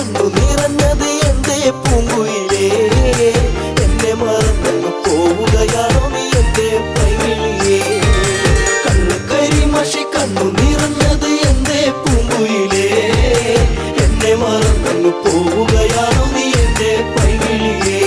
കണ്ണു നിറഞ്ഞത് എന്റെ പൂങ്കുയിലേ, എന്നെ മറന്നു പോവുകയാണോ നീ എന്റെ പൈകിളിയേ. കണ്ണു കരിമഷി കണ്ണു നിറഞ്ഞത് എന്റെ പൂങ്കുയിലേ, എന്നെ മറന്നു പോവുകയാണോ നീ എന്റെ പൈകിളിയേ.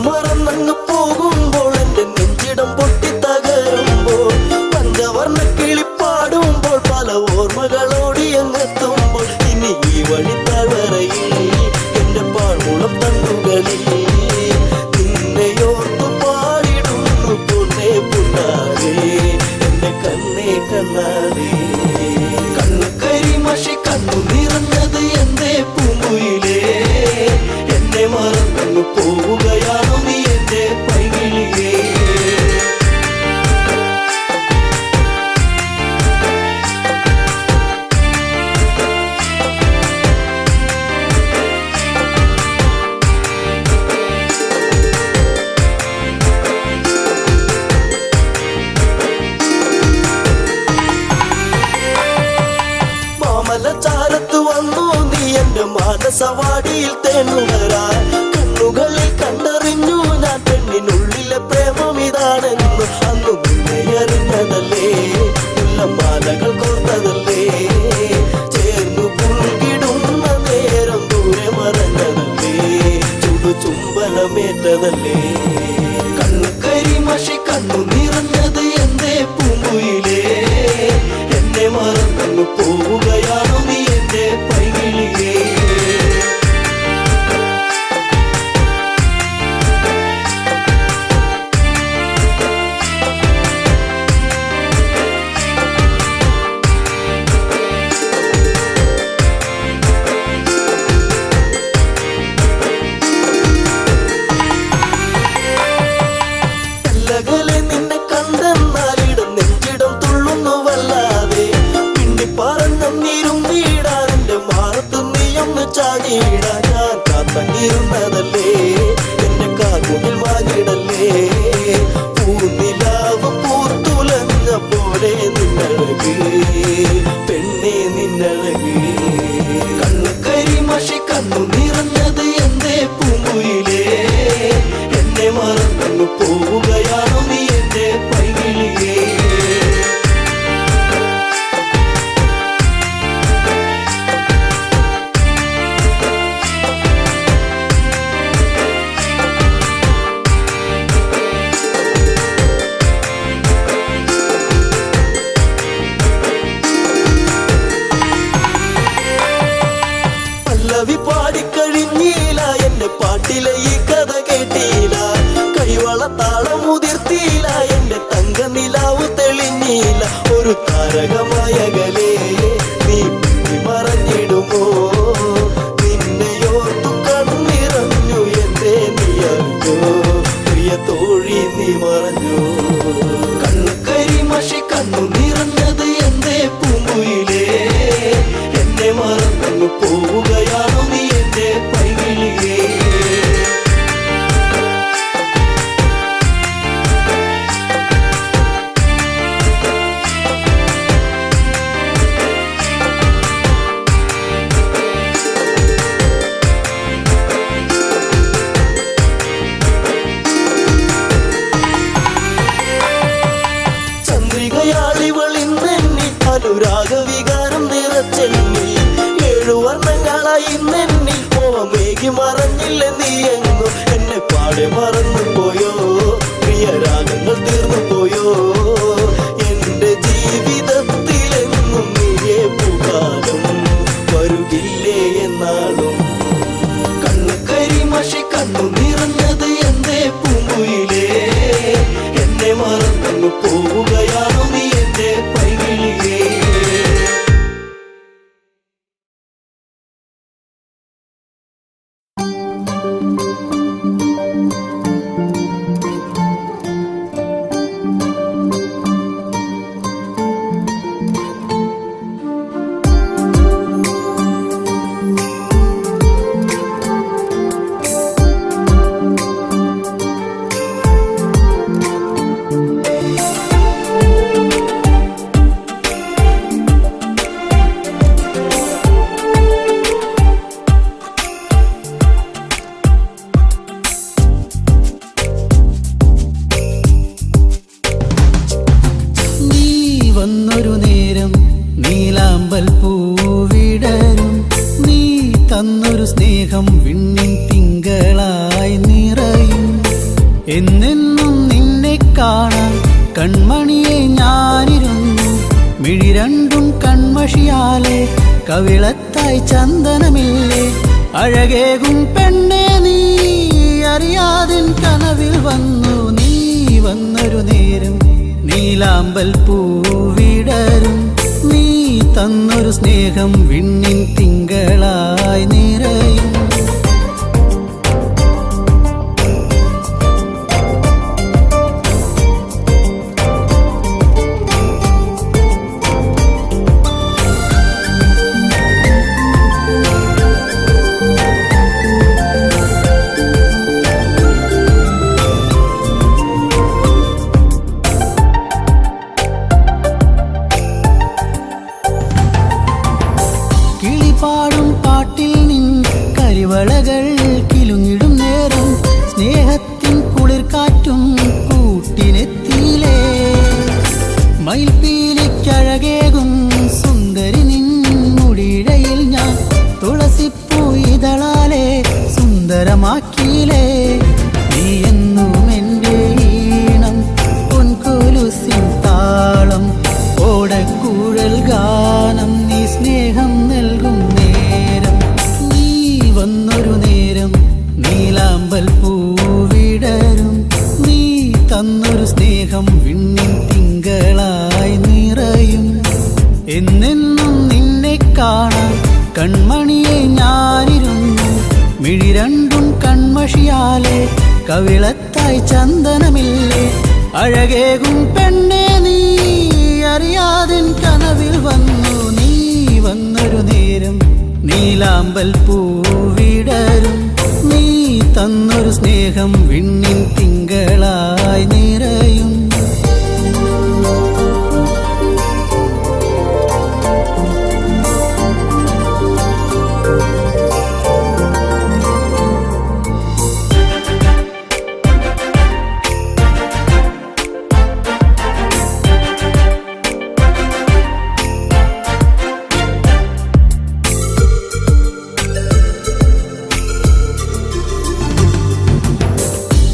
മറന്നങ്ങ് പോകുമ്പോൾ എന്റെ നെഞ്ചിടം പൊട്ടിത്തകരുമ്പോൾ, പഞ്ചവർണ്ണ കിളിപ്പാടുമ്പോൾ പല ഓർമ്മകളോടി അങ്ങെത്തുമ്പോൾ, ഇനി ഈ വഴി താഴ്വരയിൽ എന്റെ പാഴ്മുളം തണ്ടുകളിൽ നിന്നെയോർത്തു പാടിടുന്നു പൊന്നേ പുണ്ണാരേ, എന്റെ കണ്ണേ കണ്ണാരേ. കണ്ണു കരിമഷി കണ്ണു നിറഞ്ഞത് എന്റെ പൂങ്കുയിലേ, എന്നെ മറന്നു പോവുകയാണോ നീ എന്റെ പൈകിളിയേ. മാമലച്ചാരത്ത് വന്നു നീ എന്റെ മാനസവാടിയിൽ തേനുകരാൻ, കണ്ണുകളിൽ കണ്ടറിഞ്ഞു ഞാൻ പെണ്ണിനുള്ളിലെ പ്രേമം ഇതാണെന്നു. അന്നു നിന്നെ അറിഞ്ഞതല്ലേ, മുല്ലമാലകൾ കോർത്തതല്ലേ, ചേർന്നു പുൽകിടുന്ന നേരം ദൂരെ മറഞ്ഞതല്ലേ, ചുംബനമേറ്റതല്ലേ. കണ്ണു കരിമഷി കണ്ണു നിറഞ്ഞത് എന്റെ പൂങ്കുയിലേ, എന്നെ മറന്നു പോവുകയാണോ നീ എന്റെ പൈകിളിയേ. നിന്നെ കണ്ടെന്നാലിടം നെഞ്ചിടം തുള്ളുന്നു വല്ലാതെ, പിണ്ടി പറഞ്ഞിരും വീടാൻ എന്റെ മാറത്ത് നീയൊന്ന് ചാടിയിടാൻ, ഞാൻ കാത്തങ്ങിരുന്നതല്ലേ എന്റെ കാർമുകിൽ വാങ്ങിടല്ലേ. പൂനിലാവ് പൂത്തുലഞ്ഞ പോലെ നിന്നഴക് പെണ്ണേ നിന്നഴക്. കണ്ണു കരിമഷി കണ്ണു നിറഞ്ഞത് എന്റെ പൂങ്കുയിലേ, എന്നെ മറന്നു പോവുകയാണോ നീ എന്റെ പൈകിളിയേ. പല്ലവി പാടിക്കഴിഞ്ഞില്ല എന്റെ പാട്ടിലെ ഈ കഥ കേട്ടില്ല, കൈവളത്താളം മുതിർത്തിയില്ല എന്റെ തങ്ക നിലാവ് തെളിഞ്ഞില്ല. ഒരു താരകമായകലേ നീ മറഞ്ഞിടുമോ, നിന്നെയോർത്തു കണ്ണിറഞ്ഞു എന്റെ നീ അറിഞ്ഞോ, പ്രിയ തോഴി നീ മറഞ്ഞു. കണ്ണു കരിമഷി കണ്ണു നിറഞ്ഞത് എന്റെ പൂങ്കുയിലേ, എന്നെ മറന്നു പോവുകയാണോ നീ എന്റെ പൈകിളിയേ. ചന്ദ്രികയാളിവളിന്നെന്നി അനുരാഗവികാരം നിറച്ചെന്നി, 7 വർണ്ണങ്ങളായി നെന്നി മോഹമേകി മറഞ്ഞില്ല നീ എങ്ങു, എന്നെ പാടെ മറന്നു പോയോ, പ്രിയരാഗങ്ങൾ തീർന്നു പോയോ, എന്റെ ജീവിതത്തിലെങ്ങും നീയേ പൂക്കാലം വരുകില്ലേ എന്നാളും. കണ്ണു കരിമഷി കണ്ണു നിറഞ്ഞത് എന്റെ പൂങ്കുയിലേ, എന്നെ മറന്നു പോവുകയാണോ നീ എന്റെ പൈകിളിയേ. എന്നെന്നും നിന്നെ കാണാൻ കൺമണിയെ ഞാനിരുന്നു. മിഴി രണ്ടും കൺമഷിയാലെ കവിളത്തായി ചന്ദനമില്ലേ. അഴകേകും പെണ്ണെ നീ അറിയാതിൻ കനവിൽ വന്നു. നീ വന്നൊരു നേരം നീലാമ്പൽ പൂവിടരും. നീ തന്നൊരു സ്നേഹം വിണ്ണിൻ തിങ്കളായി നിറയും. പാടും പാട്ടിൽ നിൻ കരിവളകൾ കിലുങ്ങിടും നേരം സ്നേഹത്തിൻ കുളിർക്കാറ്റും കൂട്ടിനെത്തിയിലേ. മയിൽപ്പീലിക്കഴകേകും സുന്ദരി നിൻ മുടിയിഴയിൽ ഞാൻ തുളസിപ്പൂ ഇതളാലെ സുന്ദരമാക്കിയിലേ. നീ എന്നും എൻ്റെ ഈണം പൊൻകൊലുസിൻ താളം ഓടക്കൂഴൽ ഗാനം. നീ സ്നേഹം നൽകും നേരം നീ വന്നൊരു നേരം നീലാമ്പൽ പൂവിടരും. നീ തന്നൊരു സ്നേഹം വിണ്ണിൻ തിങ്കളായി നിറയും. എന്നെന്നും നിന്നെ കാണാൻ കൺമണിയെ ഞാനിരുന്നു. മിഴി രണ്ടും കൺമഷിയാലെ കവിളത്തായി ചന്ദനമില്ലേ. അഴകേകും പെണ്ണെ നീ അറിയാതിൻ കനവിൽ വന്നു. നീ വന്നൊരു നേരം നീലാമ്പൽ പൂവിടരും. നീ തന്നൊരു സ്നേഹം വിണ്ണിൻ തിങ്കളായി നിറയും.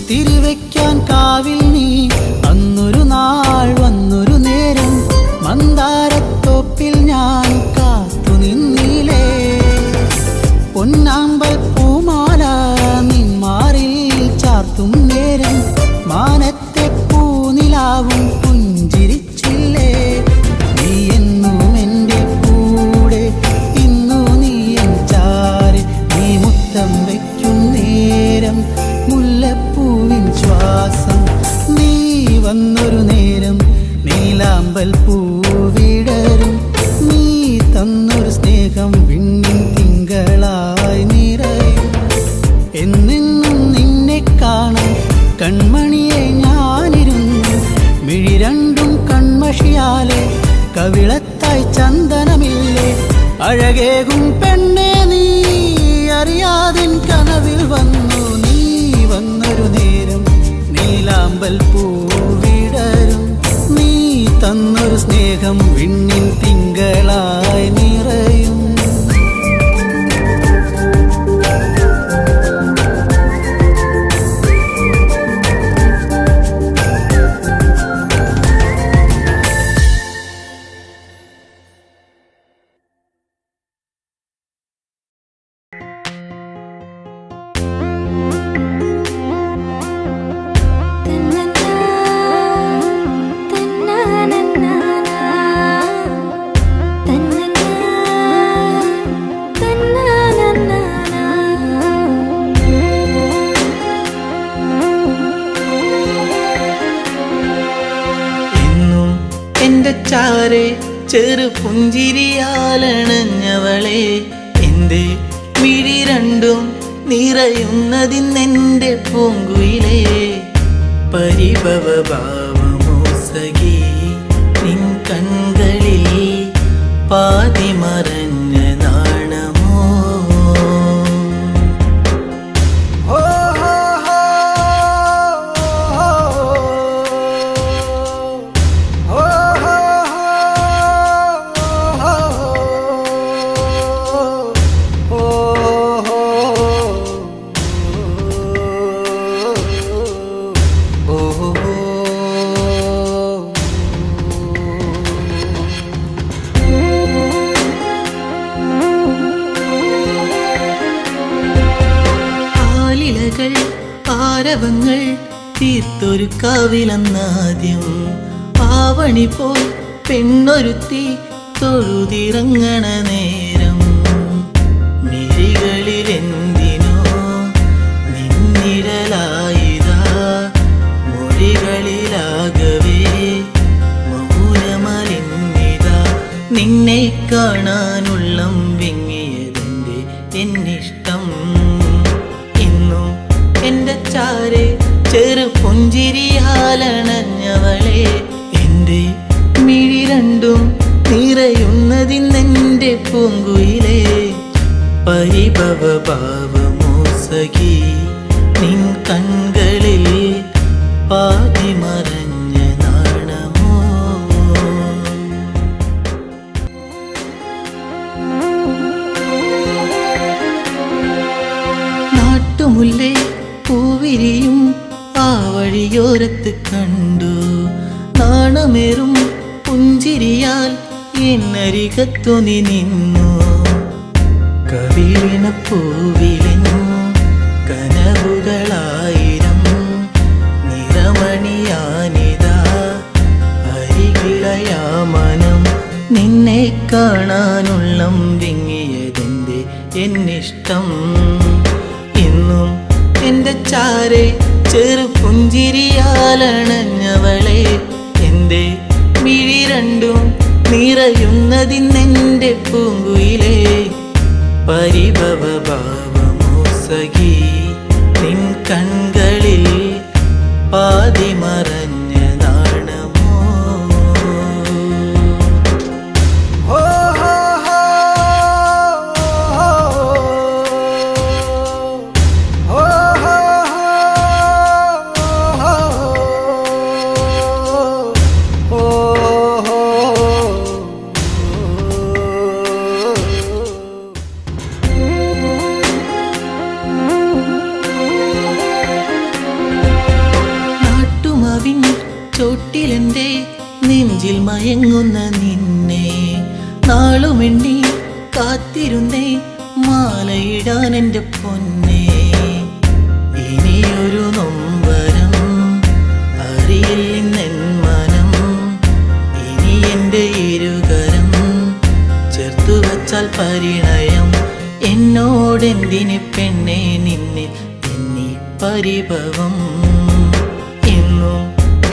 തിരിവെക്കാൻ കാവിൽ നീ അന്നൊരു നാൾ വന്നൊരു നേരം മന്ദാരത്തോപ്പിൽ ഞാൻ കാത്തു നിന്നിലേ. പൊന്നാമ്പൽ പൂമാല നിന്മാറിൽ ചാർത്തും നേരം മാനത്തെ പൂനിലാവും പുഞ്ചിരിച്ചില്ലേ. നീ എന്നും എൻ്റെ കൂടെ ഇന്നു നീ എൻ ചാരെ. നീ മുത്തം വയ്ക്കും നേരം മുല്ലപ്പൂവിൻ ശ്വാസം. നീ വന്നൊരു നേരം നീലാമ്പൽ പൂവിടരും. നീ തന്നൊരു സ്നേഹം വിണ്ണിൻ തിങ്കളായി നിറയും. എന്നെന്നും നിന്നെ കാണാൻ കൺമണിയെ ഞാനിരുന്നു. മിഴി രണ്ടും കൺമഷിയാലെ കവിളത്തായി ചന്ദനമില്ലേ. അഴകേകും പെണ്ണെ നീ അറിയാതിൻ കനവിൽ വന്നു. നീ വന്നൊരു നേരം നീലാമ്പൽ പൂവിടരും. നീ തന്നൊരു സ്നേഹം വിണ്ണിൻ തിങ്കളായി നിറയും. ചാരെ ചെറു പുഞ്ചിരിയാലണഞ്ഞവളെ. എൻ്റെ മിഴി രണ്ടും നിറയുന്നതിന്നെൻ്റെ പൂങ്കുയിലേ. പരിഭവഭാവമോ സഖി നിൻ കൺകളിൽ പാതി മറഞ്ഞ നാണമോ. ഓ ആലിലകൾ ആരവങ്ങൾ തീർത്തൊരു കാവിലെന്നാദ്യം ആവണി പോൽ പെണ്ണൊരുത്തി തൊഴുതിറങ്ങണ നേരം മിഴികളിലെന്തിനോ നിന്നിഴലായിതാ മൊഴികളിലാകവേ മൗനമലിന്നിതാ നിന്നെ കാണാനുള്ളം വിങ്ങിയതെന്റെ എന്നിഷ്ടം ഇന്നും എന്റെ ചാരെ ചെറു പുഞ്ചിരിയാലണഞ്ഞവളെ എന്റെ മിഴി രണ്ടും നിറയുന്നതിന്നെന്റെ പൂങ്കുയിലേ പരിഭവ ഭാവമോ സഖി നിൻ കൺകളിൽ പാതി മറഞ്ഞ നാണമോ നാട്ടുമുല്ലേ പൂവിരിയും ആ വഴിയോരത്ത് കണ്ടു നാണമേറും പുഞ്ചിരിയാൽ എന്നരികത്തു നീ നിന്നു കവിളിന പൂവിലിനു കനവുകളായിരം നിറമണിയാനിതാ അരികിളയാ മനം നിന്നെ കാണാനുള്ളം വിങ്ങിയതെന്റെ എന്നിഷ്ടം ഇന്നും എന്റെ ചാരെ ചെറു പുഞ്ചിരിയാലണഞ്ഞവളെ എന്റെ മിഴി രണ്ടും നിറയുന്നതിന്നെന്റെ പൂങ്കുയിലേ പരിഭവ ഭാവമോ സഖി നിൻ കൺകളിൽ പാതി മറഞ്ഞ നാണമോ ചോട്ടിലെന്റെ നെഞ്ചിൽ മയങ്ങുന്ന നിന്നെ നാളുമെണ്ണി കാത്തിരുന്നേ മാലയിടാൻ എൻ്റെ പൊന്നെ ഇനിയൊരു നൊമ്പരം അറിയില്ലെന്നെൻ മനം ഇനി എൻ്റെ ഇരുകരം ചേർത്തു വച്ചാൽ പരിണയം എന്നോടെന്തിന് പെണ്ണെ നിന്നെ എന്നീ പരിഭവം എന്നും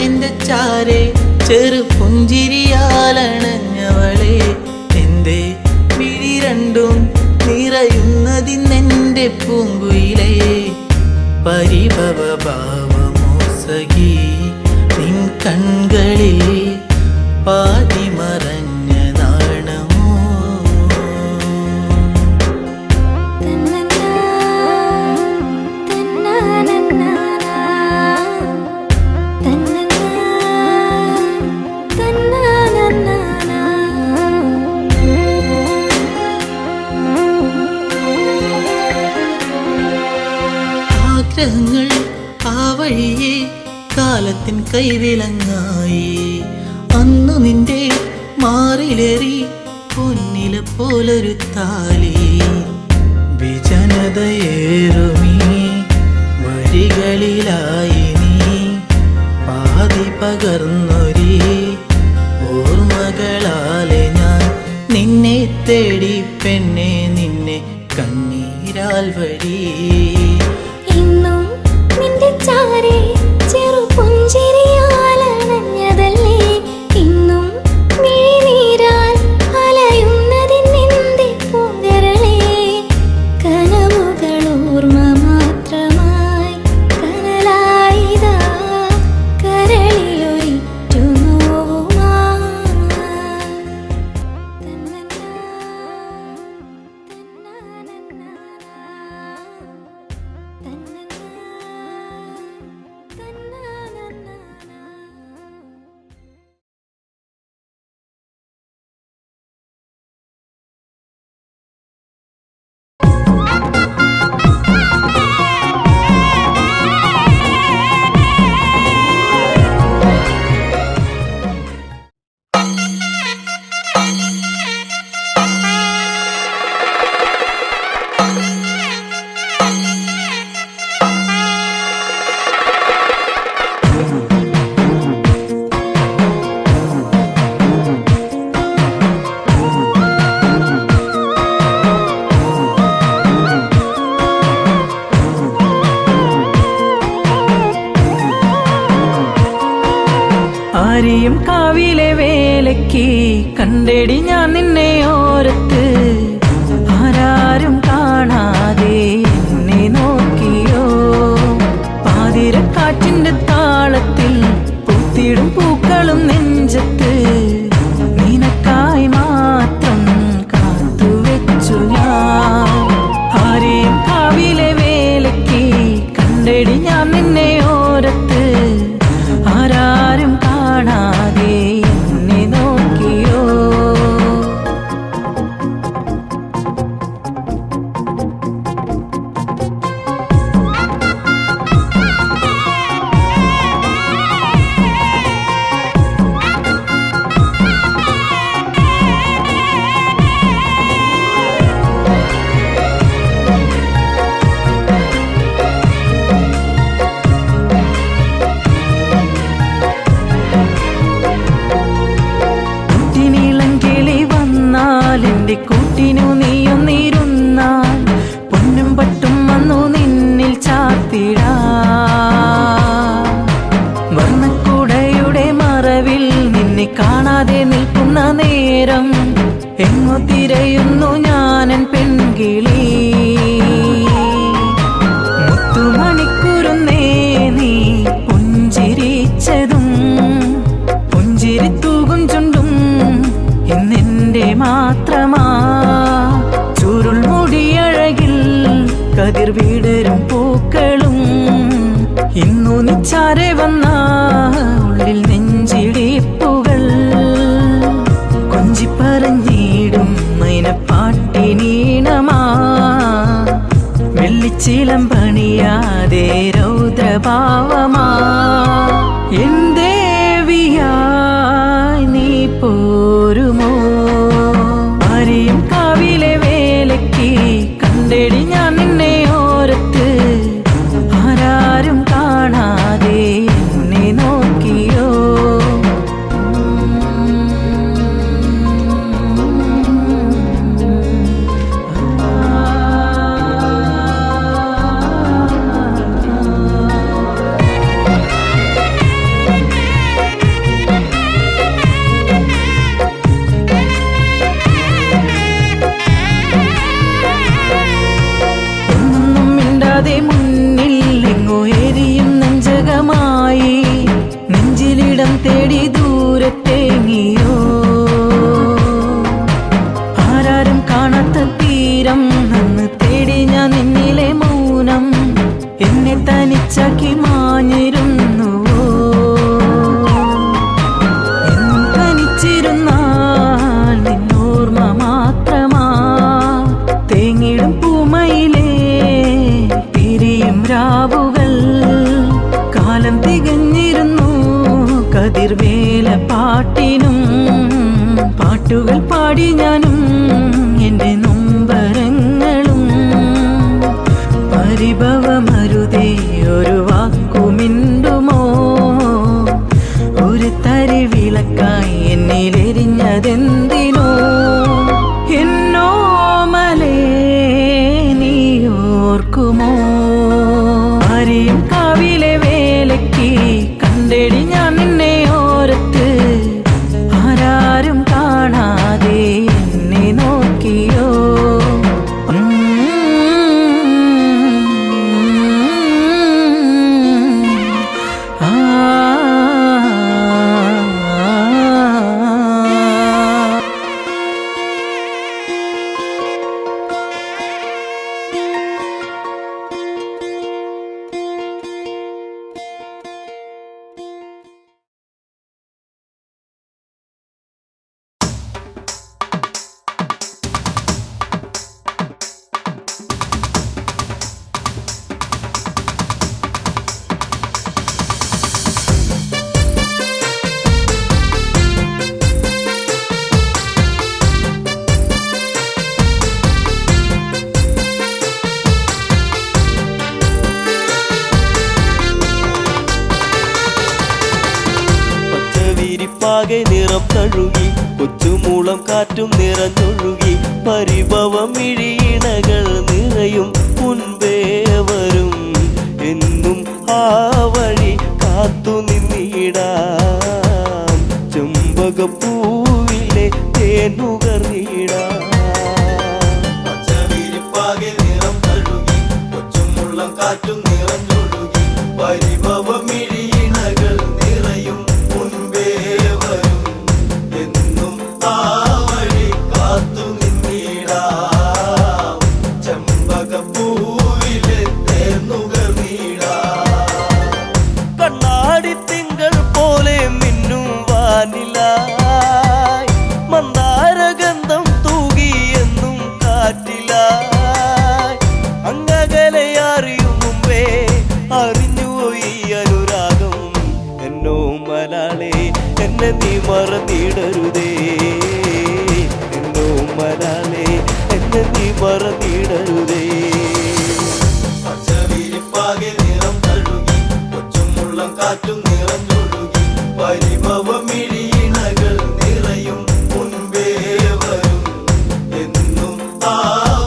എന്റെ ചാരെ ചെറു പുഞ്ചിരിയാലണഞ്ഞവളെ എന്റെ മിഴി രണ്ടും നിറയുന്നതിന്നെന്റെ പൂങ്കുയിലേ പരിഭവ ഭാവമോ സഖി നിൻ കൺകളിൽ പാതി മറഞ്ഞ നാണമോ ആഗ്രഹങ്ങൾ ആ വഴിയെ കാലത്തിൻ കൈവിലങ്ങായി അന്നു നിന്റെ മാറിലേറി പൊന്നില പോലൊരു താലി വിജനതയേറുമീ വഴികളിലായി നീ പാതി പകർന്നൊരി ഓർമ്മകളാലെ ഞാൻ നിന്നെ തേടി പെണ്ണെ നിന്നെ കണ്ണീരാൽ വഴി ഇന്നും നിന്റെ ചാരെ ചെറു പുഞ്ചിരിയാലണഞ്ഞതല്ലേ ഇന്നും മിഴിനീരാൽ അലയുന്നതിന്നെന്റെ പൂങ്കരളേ കനവുകൾ ഓർമ്മ മാത്രമായി കനലായിതാ കരളിലൊരിറ്റു ആരെയും കാവിലെ വേലയ്ക്ക് കണ്ടെടി ഞാൻ നിന്നെ ഓരത്ത് ആരാരും കാണാതെ എന്നെ നോക്കിയോ പാതിരക്കാറ്റിന്റെ താളത്തിൽ പൂത്തിടും പൂക്കളും നെഞ്ചത്ത് നിനക്കായി മാത്രം കാത്തുവെച്ചു ഞാൻ ആരെയും കാവിലെ വേലയ്ക്ക് കണ്ടെടി ഞാൻ നിന്നെ ഓരത്ത് ആരാരും കാണാതെ എന്നെ നോക്കിയോ എന്റെ കൂട്ടിനു നീയൊന്നിരുന്നാൽ പൊന്നും പട്ടും വന്നു നിന്നിൽ ചാർത്തിടാ വർണ്ണക്കുടയുടെ മറവിൽ നിന്നെ കാണാതെ നിൽക്കുന്ന നേരം എങ്ങോ തിരയുന്നു ഞാനൻ പെൺകിളി മുത്തുമണിക്കുരുന്നേ നീ പുഞ്ചിരിച്ചതും പുഞ്ചിരി തൂകും ചുണ്ടും ഇന്നെന്റെ മാത്രമാ ചുരുൾ മുടിയഴകിൽ കതിർ വിടരും പൂക്കളും ഇന്നു നിച്ചാരെ വന്ന ഉള്ളിൽ നെഞ്ചിടിപ്പുകൾ കൊഞ്ചിപ്പറഞ്ഞിടും മൈനപ്പാട്ടിനീണമാ വെള്ളിച്ചിലം പണിയാതെ രൗദ്രഭാവമാ എന്തേവിയായി നീ പോരുമോ ആരെയും കാവിലെ വേലയ്ക്ക് കണ്ടെടി ഞാൻ നിന്നെ ഓരത്ത് ആരാരും കാണാതെ എന്നെ നോക്കിയോ മുന്നിൽ എങ്ങോ എരിയും നെഞ്ചകമായി നെഞ്ചിലിടം തേടി ദൂരത്തേങ്ങിയോ ആരാരും കാണാത്ത തീരം അന്ന് തേടി ഞാൻ നിന്നിലെ മൗനം എന്നെ തനിച്ചാക്കി മാഞ്ഞിരുന്നുവോ എന്നും തനിച്ചിരുന്നാൽ നിന്നോർമ്മ മാത്രമാ തേങ്ങിടും പൂമയിലേ രാവുകൾ കാലം തികഞ്ഞിരുന്നു കതിർവേല പാട്ടിനും പാട്ടുകൾ പാടി ഞാനും എൻ്റെ നൊമ്പരങ്ങളും പരിഭവമരുതേ ഒരു വാക്കുമിണ്ടുമോ ഒരു തരി വിളക്കായി എന്നിലെരിഞ്ഞതെന്തിനോ എന്നോ മലേ നീ ഓർക്കുമോ ആരെയും കാവിലെ വേലയ്ക്ക് കണ്ടെടി ഞാൻ നിന്നെ ഓരത്ത് ആരാരും കാണാതെ എന്നെ നോക്കിയോ പാകെ നിറം തഴുകി കൊച്ചുമൂളം കാറ്റും നിറഞ്ഞൊഴുകി പരിഭവം ഇഴിയിണകൾ നിറയും മുൻപേ വരും എന്നും ആ വഴി കാത്തു നിന്നിടാം ചെമ്പകപ്പൂവിലെ തേനുകർന്നിടാ പച്ചവിരിപ്പാകെ നിറം തഴുകി കൊച്ചുമുള്ളം കാറ്റും നിറഞ്ഞൊഴുകി പരിഭവമിഴിയിണകൾ നിറയും മുൻപേ വരും എന്നും ആ വഴി കാത്തു നിന്നിടാം ചെമ്പകപ്പൂവിലെ തേനുകർന്നിടാ കണ്ണാടി തിങ്കൾ പോലെ മിന്നും വാനിലായി മന്ദാരഗന്ധം തൂകിയെന്നും കാറ്റിലായി അങ്ങകലെ അറിയും മുമ്പേ അറിഞ്ഞുപോയി അനുരാഗം എന്നോ മലാളെ എന്നെ നീ മറന്നിടരുതേ എന്നോ മലാളെ എന്നെ നീ മറന്നിടരുതേ പച്ചവിരിപ്പാകെ നിറം തഴുകി കൊച്ചുമുള്ളം കാറ്റും നിറഞ്ഞൊഴുകി പരിഭവമിഴിയിണകൾ നിറയും മുൻപേ വരും എന്നും ആ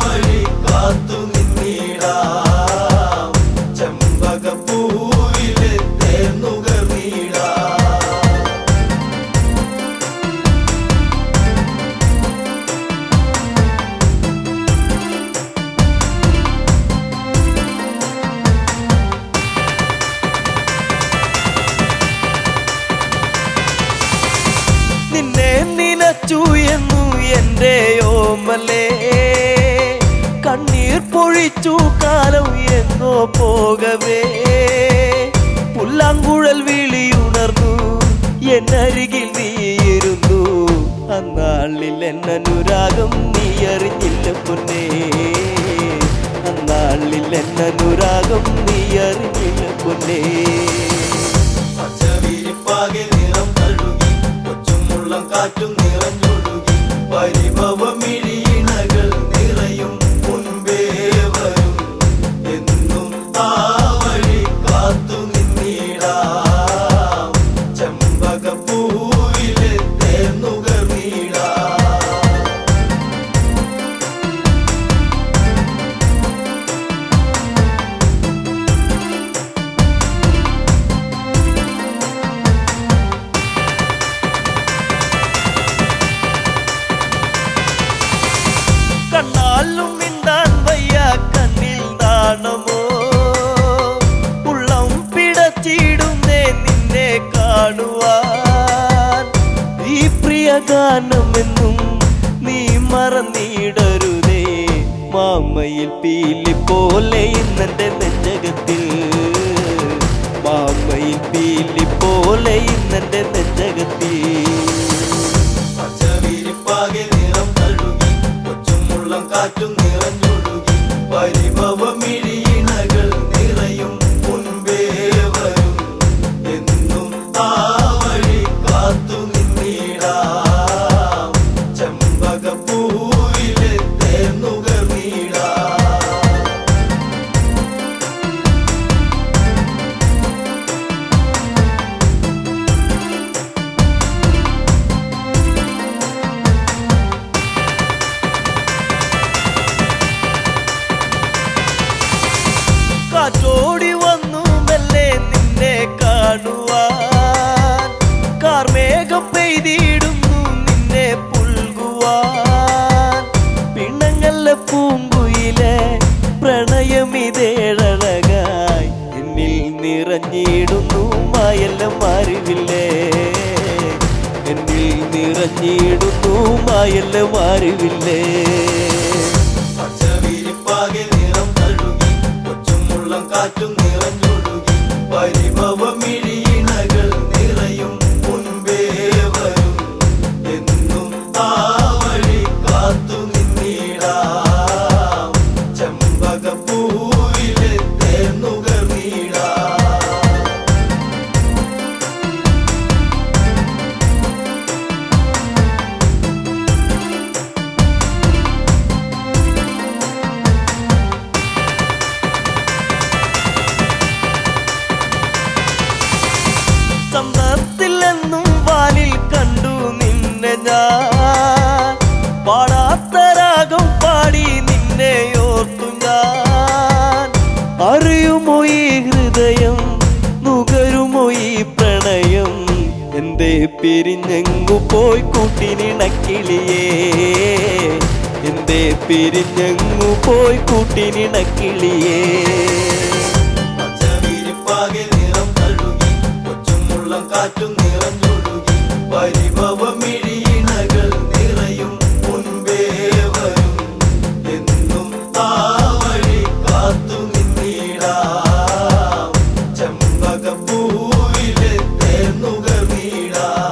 വഴി കാത്തു നിന്നിടാം ചെമ്പകപ്പൂവിലെ തേനുകർന്നിടാ നിന്നെ നിനച്ചു എന്നു എൻ്റെ ഓമലേ കണ്ണീർ പൊഴിച്ചു കാലം എങ്ങോ പോകവേ പുല്ലാങ്കുഴൽ വിളിയുണർന്നു എന്നരികിൽ നീയിരുന്നു അന്നാളിൽ എന്നനുരാഗം നീ അറിഞ്ഞില്ല പൊന്നേ അന്നാളിൽ എന്നനുരാഗം നീ അറിഞ്ഞില്ല പൊന്നേ പച്ചവിരിപ്പാകെ നിറം തഴുകി കൊച്ചുമുള്ളം കാറ്റും നിറഞ്ഞൊഴുകി പരിഭവമിഴിയിണകൾ നിറയും മുൻപേ വരും എന്നും ആ വഴി കാത്തു നിന്നിടാം ചെമ്പകപ്പൂവിലെ തേനുകർന്നിടാ കണ്ണാലും മിണ്ടാൻ വയ്യ കണ്ണിൽ നാണമോ ഉള്ളം പിടച്ചിടുന്നേ നിന്നെ കാണുവാൻ ഈ പ്രിയ ഗാനമെന്നും നീ മറന്നിടരുതേ മാമയിൽ പീലി പോലെ ഇന്നെന്റെ നെഞ്ചകത്തിൽ മാമയിൽ പീലി പോലെ ഇന്നെന്റെ നെഞ്ചകത്തിൽ പച്ചവിരിപ്പാകെ നിറം തഴുകി കൊച്ചുമുള്ളം കാറ്റും നിറഞ്ഞൊഴുകി പരിഭവമിഴിയിണകൾ നിറയും മുൻപേ വരും എന്നും ആ വഴി കാത്തു നിന്നിടാം ചെമ്പകപ്പൂവിലെ തേനുകർന്നിടാ കാറ്റോടി വന്നു മെല്ലെ നിന്നെ കാണുവാൻ കാർമേഘം പെയ്തിടുന്നു നിന്നെ പുൽകുവാൻ പിണങ്ങല്ല പൂങ്കുയിലെ പ്രണയമിതേഴഴകായി എന്നിൽ നിറഞ്ഞിടുന്നു മായെല്ലാം അറിവില്ലേ എന്നിൽ നിറഞ്ഞിടുന്നു മായെല്ലാം അറിവില്ലേ പച്ചവിരിപ്പാകെ നിറം തഴുകി കൊച്ചുമുള്ളം കാറ്റും നിറഞ്ഞൊഴുകി പരിഭവമിഴിയിണകൾ നിറയും മുൻപേ വരും എന്നും ആ വഴി കാത്തു നിന്നിടാം ചെമ്പകപ്പൂവിലെ തേനുകർന്നിടാ എന്തേ പിരിഞ്ഞെങ്ങു പോയി കൂട്ടിനിണക്കിളിയേ എന്തേ പിരിഞ്ഞെങ്ങു പോയി കൂട്ടിനിണക്കിളിയേ പച്ചവിരിപ്പാകെ നിറം തഴുകി കൊച്ചുമുള്ളം കാറ്റും നിറഞ്ഞൊഴുകി പരിഭവമിഴിയിണകൾ നിറയും മുൻപേ വരും എന്നും ആ വഴി കാത്തു നിന്നിടാം ചെമ്പകപ്പൂവിലെ തേർന്നുകൾ വീടാം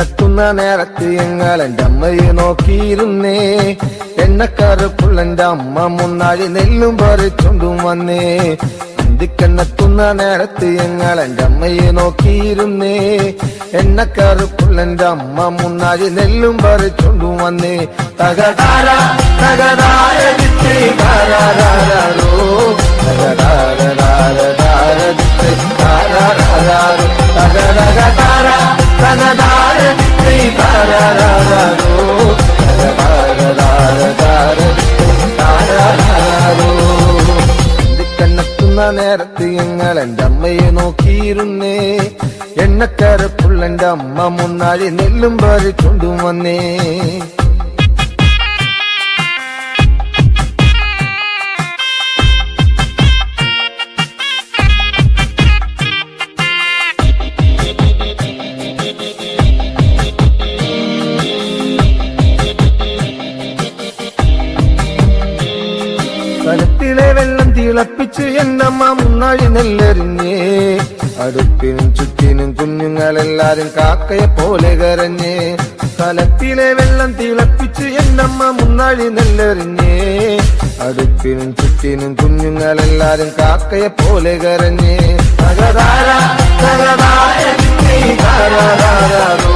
എത്തുന്ന നേരത്ത് ഞങ്ങൾ എൻ്റെ അമ്മയെ നോക്കിയിരുന്നേ എണ്ണക്കറുപ്പുള്ള എൻ്റെ അമ്മ മുന്നാഴി നെല്ലും പറിച്ചോണ്ടും വന്നേ അന്തിക്കെന്നെത്തുന്ന നേരത്ത് ഞങ്ങൾ എൻ്റെ അമ്മയെ നോക്കിയിരുന്നേ എണ്ണക്കറുപ്പുള്ള എൻ്റെ അമ്മ മുന്നാഴി നെല്ലും പറിച്ചോണ്ടും വന്നേ തകതാര തകതാര താരാരോ കണ്ണെത്തുന്ന നേരത്ത് ഞങ്ങൾ എൻ്റെ അമ്മയെ നോക്കിയിരുന്നേ എണ്ണക്കരപ്പുള്ള എൻ്റെ അമ്മ മുന്നാഴി നെല്ലും പറിച്ചോണ്ടും വന്നേ കലത്തിലെ വെള്ളം തിളപ്പിച്ച് എന്നമ്മ മുന്നാഴി നെല്ലെറിഞ്ഞേ അടുപ്പിനും ചുറ്റിനും കുഞ്ഞുങ്ങളെല്ലാരും കാക്കയെ പോലെ കരഞ്ഞേ കലത്തിലെ വെള്ളം തിളപ്പിച്ച് എന്നമ്മ മുന്നാഴി നെല്ലെറിഞ്ഞേ അടുപ്പിനും ചുറ്റിനും കുഞ്ഞുങ്ങളെല്ലാരും കാക്കയെ പോലെ കരഞ്ഞേ തകതാര തകതാര താരാരോ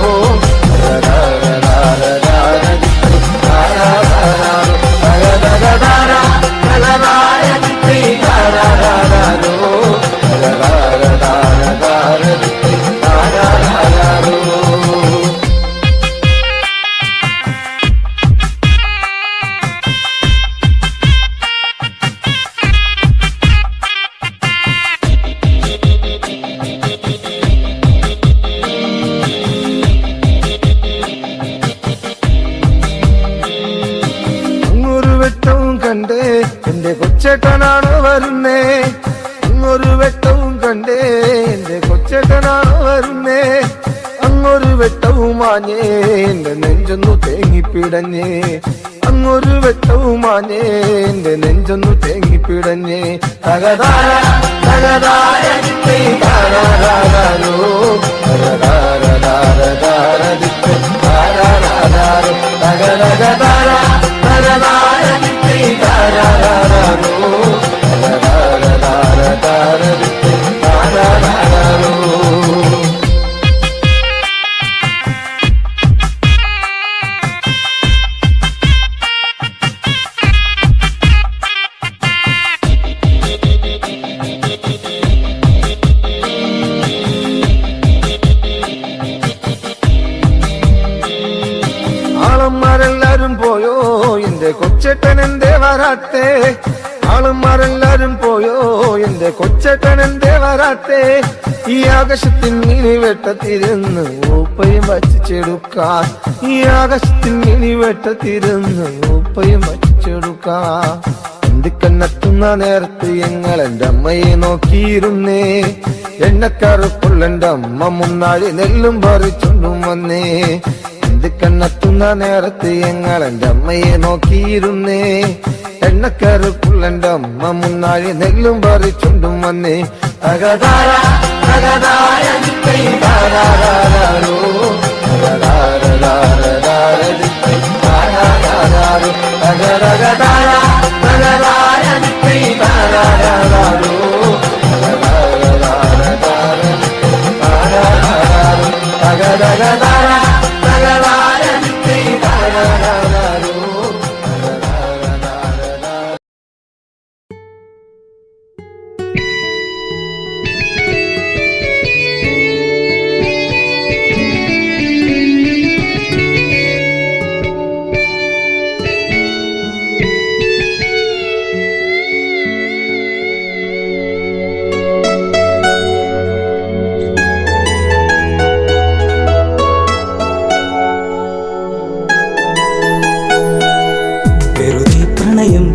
കണ്ടേ എന്റെ കൊച്ചേട്ടനാണോ വരുന്നേ അങ്ങൊരു വെട്ടവും കണ്ടേ എന്റെ കൊച്ചേട്ടനാണോ വരുന്നേ അങ്ങൊരു വെട്ടവും മാഞ്ഞേ എന്റെ നെഞ്ചൊന്നു തേങ്ങിപ്പിടഞ്ഞേ അങ്ങൊരു വെട്ടവും മാഞ്ഞേ എന്റെ നെഞ്ചൊന്നു തേങ്ങിപ്പിടഞ്ഞേ തകതാര തകതാര താരാരോ ആളന്മാരെല്ലാരും പോയോ എന്റെ കൊച്ചേട്ടൻ എന്തേ വരാത്തേ ആളന്മാരെല്ലാരും പോയോ എന്റെ കൊച്ചേട്ടൻ എന്തേ വരാത്തേ ഈ ആകാശത്തിൽ മിനി വെട്ടത്തിരുന്ന് ഊപ്പയും വച്ചിച്ചെടുക്കാൻ ഈ ആകാശത്തിൽ മിനി വെട്ടത്തിരുന്ന് ഊപ്പയും വച്ചിച്ചെടുക്കാൻ എന്തിക്കന്നെത്തുന്ന നേരത്ത് ഞങ്ങൾ എൻ്റെ അമ്മയെ നോക്കിയിരുന്നേ എണ്ണക്കറുപ്പുള്ള എൻ്റെ അമ്മ മുന്നാഴി നെല്ലും പറിച്ചോണ്ടും വന്നേ കണ്ണെത്തുന്ന നേരത്ത് ഞങ്ങൾ എൻ്റെ അമ്മയെ നോക്കിയിരുന്നേ എണ്ണക്കറുപ്പുള്ള എൻ്റെ അമ്മ മുന്നാഴി നെല്ലും പറിച്ചോണ്ടും വന്നേ തകതാര തകതാര താരാരോ തകതാര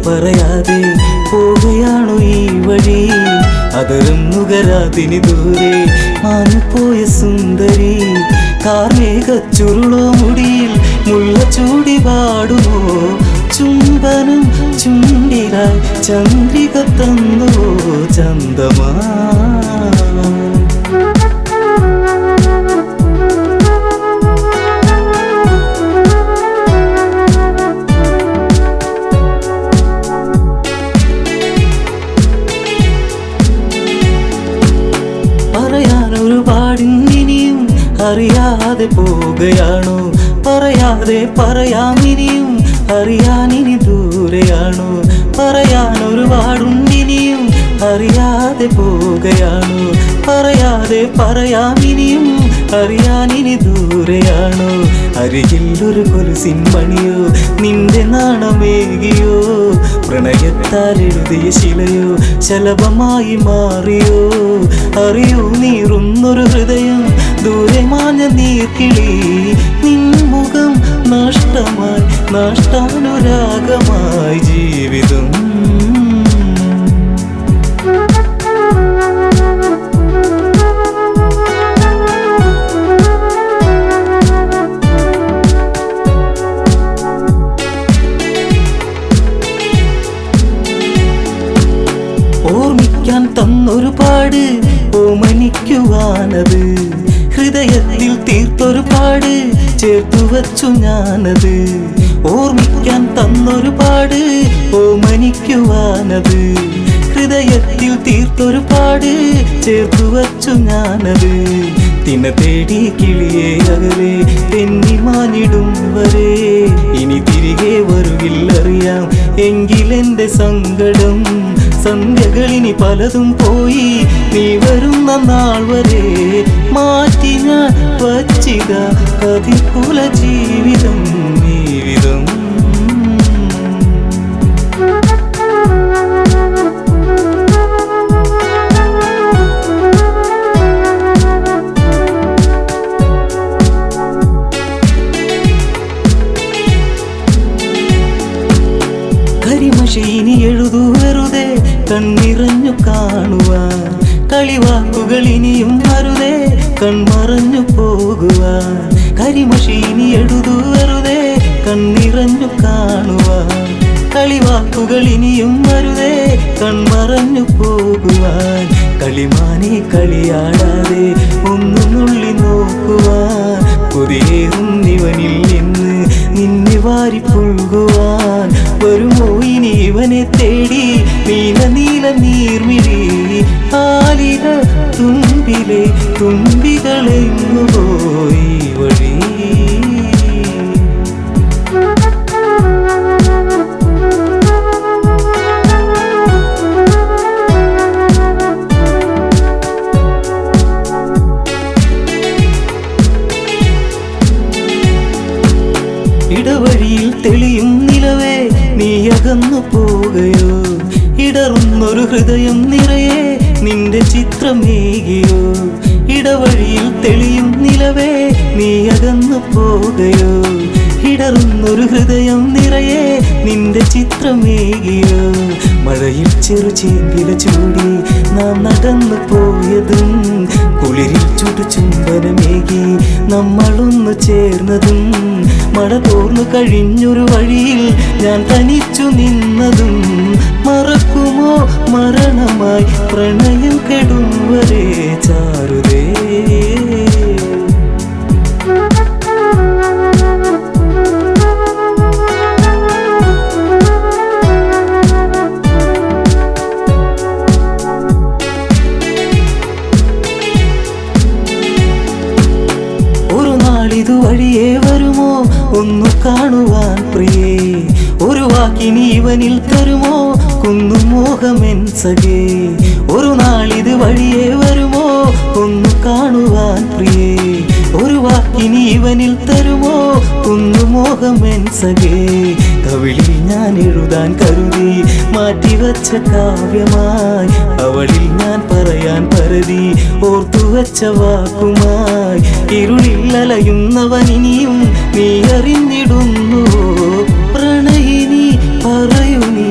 പറയാതെ പോവുകയാണു ഈ വഴി അതരം നുകരാതിനി ദൂരെ മാഞ്ഞുപോയ സുന്ദരി കാർമേഘ ചുരുളോ മുടിയിൽ മുല്ല ചൂടി പാടുമോ ചുംബനം ചുണ്ടിലായി ചന്ദ്രിക തന്നുവോ ചന്ദമാ പറയാനൊരുപാടിനിയും അറിയാതെ പോവുകയാണോ പറയാതെ പറയാമിനിയും അറിയാനിനി ദൂരെയാണോ പറയാനൊരുപാടുണ്ടിനിയും അറിയാതെ പോവുകയാണോ പറയാതെ പറയാമിനിയും അറിയാനിനി ദൂരെയാണോ അരികിൽ ഒരു കൊലുസിൻ മണിയോ നിന്റെ നാണമേകിയോ പ്രണയത്താൽ എഴുതിയ ശിലയോ ശലഭമായി മാറിയോ അറിയൂ നീറുന്നൊരു ഹൃദയം ദൂരെ മാഞ്ഞ നീർക്കിളി നിൻ മുഖം നഷ്ടമായി നഷ്ടാനുരാഗമായി ജീവിതം ഓർമ്മിക്കാൻ തന്നൊരു പാട് ഓമനിക്കുവാനത് ഹൃദയത്തിൽ തീർത്തൊരു പാട് ചേർത്തു വച്ചു ഞാനത് ഓർമ്മിക്കാൻ തന്നൊരു പാട് ഓമനിക്കുവാനത് ഹൃദയത്തിൽ തീർത്തൊരു പാട് ചേർത്തു വച്ചു ഞാനത് തിന തേടി കിളിയെ അകലെ തെന്നി മാനിടും വരെ ഇനി തിരികെ വരുകില്ലറിയാം എങ്കിലെന്റെ സങ്കടം സന്ധ്യകളിനി പലതും പോയി നീ വരുന്ന നാൾ വരെ മാറ്റി ഞാൻ വച്ചിത കതികുല ജീവിതം ജീവിതം കരിമഷീനി എഴുതു വെറുതെ കണ്ണിറഞ്ഞു കാണുവാൻ കളിവാക്കുകൾ ഇനിയും അരുതേ കൺമറഞ്ഞു പോകുവാൻ കരിമഷീനി എഴുതു വെറുതെ കണ്ണിറഞ്ഞു കാണുവാൻ കളിവാക്കുകൾ ഇനിയും അരുതേ കൺമറഞ്ഞു പോകുവാൻ കളിമാനെ കളിയാടാതെ ഒന്നു നുള്ളി നോക്കുവാൻ കൊതിയേറും ഇവനിൽ നിന്ന് നിന്നെ വാരി പുൽകുവാൻ വരുമോ ഇനി ഇവനെ തേടി നീല നീല നീർമിഴി ആലില തുമ്പിലെ തുമ്പികളെങ്ങു പോയി വഴി ഇടവഴിയിൽ തെളിയും നിലവേ നീ അകന്നു പോകയോ ഇടറുന്നൊരു ഹൃദയം നിറയെ നിന്റെ ചിത്രമേകിയോ ഇടവഴിയിൽ തെളിയും നിലവേ നീ അകന്നു പോകയോ ഇടറുന്നൊരു ഹൃദയം നിറയെ നിന്റെ ചിത്രമേകിയോ മഴയിൽ ചെറു ചേമ്പില ചൂടി നാം നടന്നു പോയതും കുളിരിൽ ചുടു ചുംബനമേകി നമ്മളൊന്നു ചേർന്നതും മഴ തോർന്നു കഴിഞ്ഞൊരു വഴിയിൽ ഞാൻ തനിച്ചു നിന്നതും മറക്കുമോ മരണമായി പ്രണയം കെടും വരെ ചാരുതേ ഇതുവഴിയേ വരുമോ ഒന്നു കാണുവാൻ പ്രിയേ ഒരു വാക്കിനി ഇവനിൽ തരുമോ കുന്നുമോഹമെൻ സഖേ ഒരു നാളിത് വഴിയേ വരുമോ ഒന്നു കാണുവാൻ പ്രിയേ ഒരു വാക്കിനി ഇവനിൽ തരുമോ കുന്നുമോഹമെൻ സഖേ കവിളിൽ ഞാൻ എഴുതാൻ കരുതി മാറ്റിവച്ച കാവ്യമായി അവളിൽ ഞാൻ പറയാൻ പരതി ഓർത്തുവച്ച വാക്കുമായി ഇരുളിൽ അലയുന്നവനിനിയും നീ അറിഞ്ഞിടുന്നു പ്രണയിനി പറയൂ നീ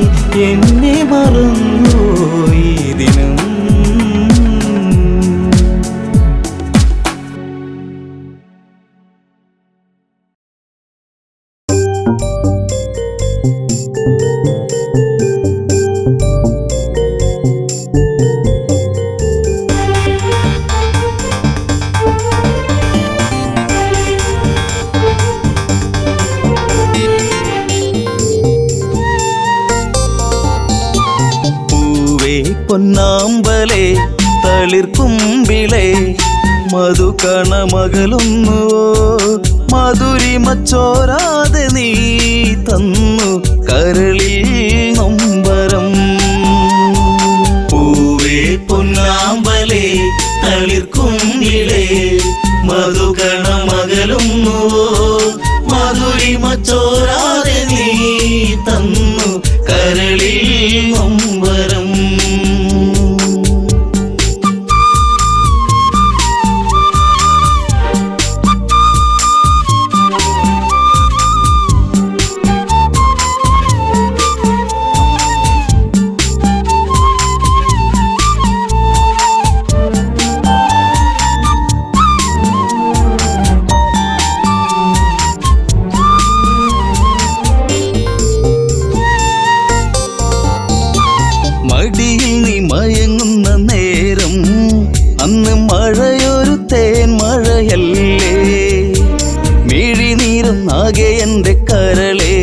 പൊന്നാമ്പലേ തളിർക്കുമ്പിളേ മധുകണമകലുന്നുവോ മധുരിമ ചോരാതെ നീ തന്നു കരളിൽ നൊമ്പരം. പൂവേ പൊന്നാമ്പലേ തളിർക്കുമ്പിളേ മധുകണമകലുന്നുവോ മധുരിമ ചോരാതെ നീ തന്നു കരളിൽ നൊമ്പരം. മടിയിൽ നീ മയങ്ങുന്ന നേരം അന്ന് മഴയൊരു തേൻ മഴയല്ലേ മിഴിനീരുന്നാകെ എൻ്റെ കരളേ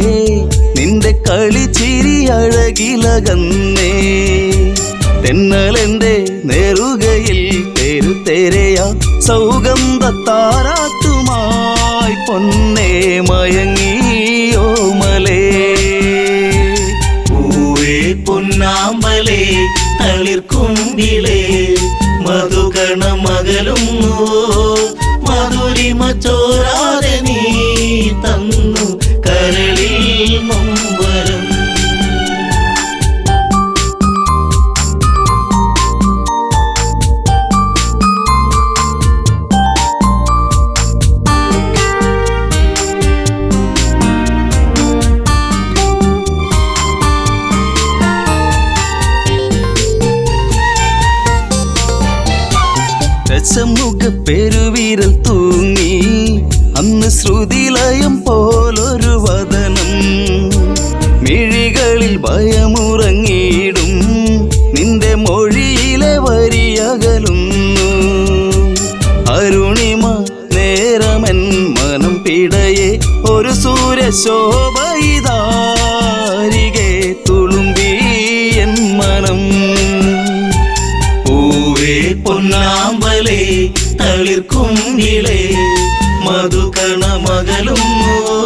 നിന്റെ കളിച്ചിരി അഴകിലകന്നേ തെന്നലെൻ്റെ നേറുകയിൽ തെരുതെരയാ സൗഗന്ധ താരാട്ടുമായി പൊന്നേ മയങ്ങിയോ മലേ. പൊന്നാമ്പലേ തളിർക്കുമ്പിളേ മധുകണമകലുന്നുവോ മധുരിമ ചോരാതെ നീ തന്നു കരളിൽ നൊമ്പരം. രസമുഖ പെരുവിരൽ തൂങ്ങി അന്ന് ശ്രുതിലയം പോലൊരു വദനം മിഴികളിൽ ഭയമുറങ്ങിയിടും നിന്റെ മൊഴിയിലെ വരിയകലുന്നു അരുണിമ നേരമൻ മനം പിടയെ ഒരു സൂര്യശോഭയിതാരികെ തുളുമ്പി എൻ മനം. പൂവേ പൊന്നാമ്പലേ തളിർക്കുമ്പിളേ മധുകണമകലുന്നുവോ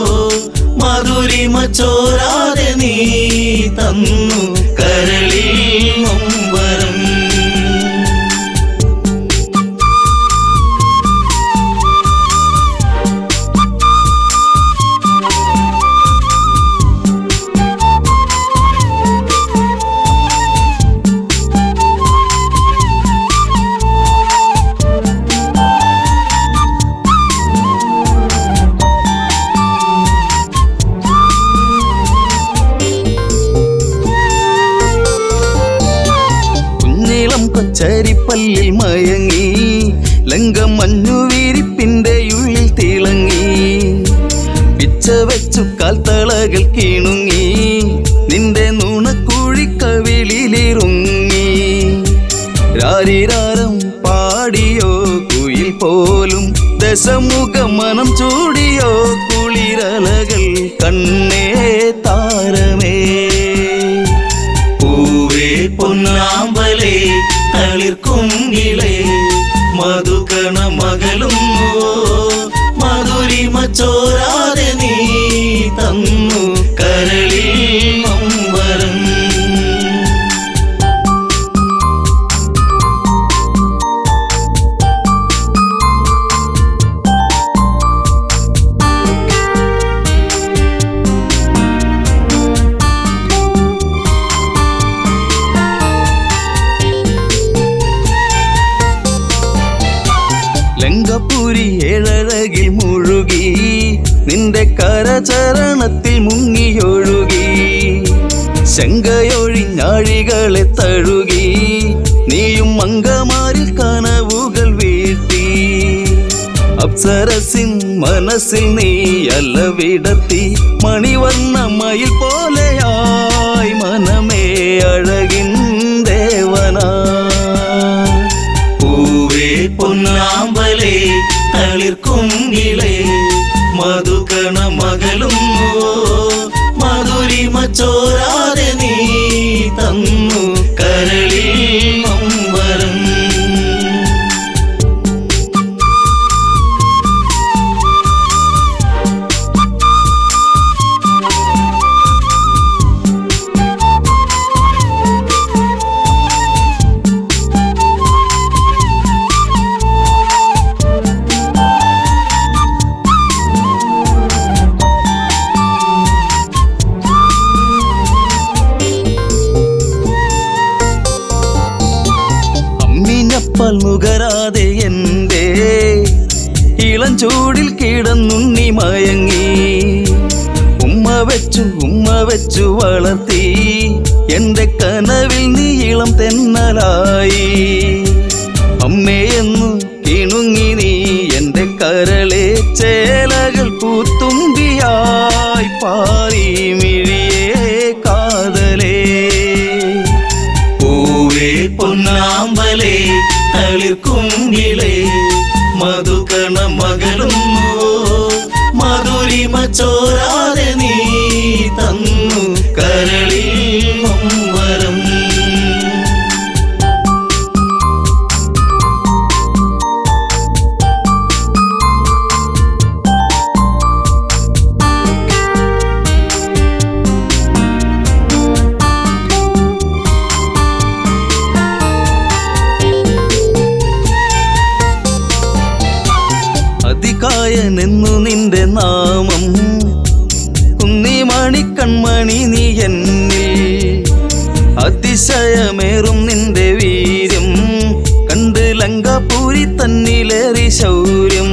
മധുരിമ ചോരാതെ നീ തന്നു കരളിൽ നൊമ്പരം. കൊച്ചരിപ്പല്ലിൽ മയങ്ങി ലങ്കമഞ്ഞു വിരിപ്പിന്റെ ഉള്ളിൽ തിളങ്ങി പിച്ച വെച്ചു കാൽത്തളകൾ കിണുങ്ങി നിന്റെ നുണക്കുഴിക്കവിളിലിറുങ്ങി രാരിരാരം പാടിയോ കുയിൽ പോലും ദശമുഖ മനം ചൂടിയോ കുളിരലകൾ കണ്ണേ താരമേ. പൂവേ പൊന്നാമ്പലേ തളിർക്കുമ്പിളേ മധുകണമകലുന്നുവോ മധുരിമ ചോരാതെ നീ തന്നു കരളിൽ നൊമ്പരം. ലങ്കപുരി ഏഴഴകിൽ മുഴുകി നിന്റെ കരചരണത്തിൽ മുങ്ങിയൊഴുകി ശങ്കയൊഴിഞ്ഞാഴികളെ തഴുകി നീയും മങ്കമാരിൽ കനവുകൾ വീഴ്ത്തി അപ്സരസിൻ മനസ്സിൽ നീ അലവിടത്തി മണിവർണ്ണ മയിൽ പോലെയായി മനമേ അഴകിൻ ദേവനാ. പൂവേ പൊന്നാമ്പലേ തളിർക്കുമ്പിളേ മധുകണമകലുന്നുവോ മധുരിമ ചോരാതെ നീ തന്നു കരളിൽ ചൂടിൽ കിടന്നുണ്ണി മയങ്ങി. ഉമ്മ വെച്ചു വളർത്തി എന്റെ കനവിൽ നീ ഇളം തെന്നലായി. അമ്മയെന്നു കിണുങ്ങി നീ എന്റെ കരളെ ചേലകൾ പൂത്തുമ്പിയായി പാറി മിഴിയേ കാതലേ. പൂവേ പൊന്നാമ്പലേ തളിർക്കുങ്കിളേ മധുകണ മകളുന്നു മധുരിമ ചോരാതെ നീ തന്നു കരളിൽ നൊമ്പരം. അതികായനെന്നു നിന്റെ നാമം കുന്നിമണി കൺമണി നീ എന്നിൽ. അതിശയമേറും നിന്റെ വീര്യം കണ്ട് ലങ്കാപൂരി തന്നിലേറി ശൗര്യം.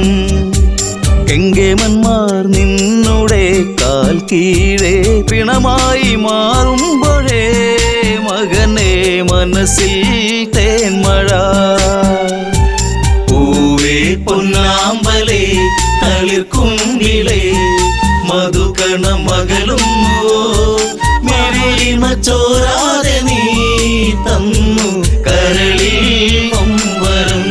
കെങ്കേമന്മാർ നിന്നുടെ കാൽ കീഴേ പിണമായി മാറുമ്പോഴേ മകനെ മനസ്സിൽ തേന്മഴ. പൂവേ പൊന്നാമ്പലേ തളിർക്കുങ്കിളേ മധുകണ മകളും മധുരിമ ചോരാതെ നീ തന്നു കരളിൽ നൊമ്പരം.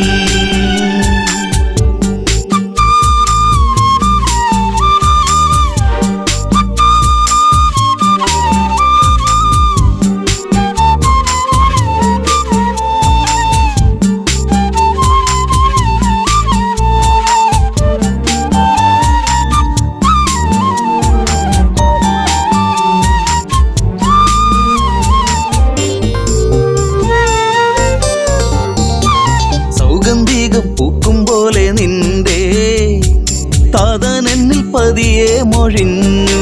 സൗഗന്ധികം പൂക്കും പോലെ നിന്റെ താതനെന്നിൽ പതിയെ മൊഴിഞ്ഞു.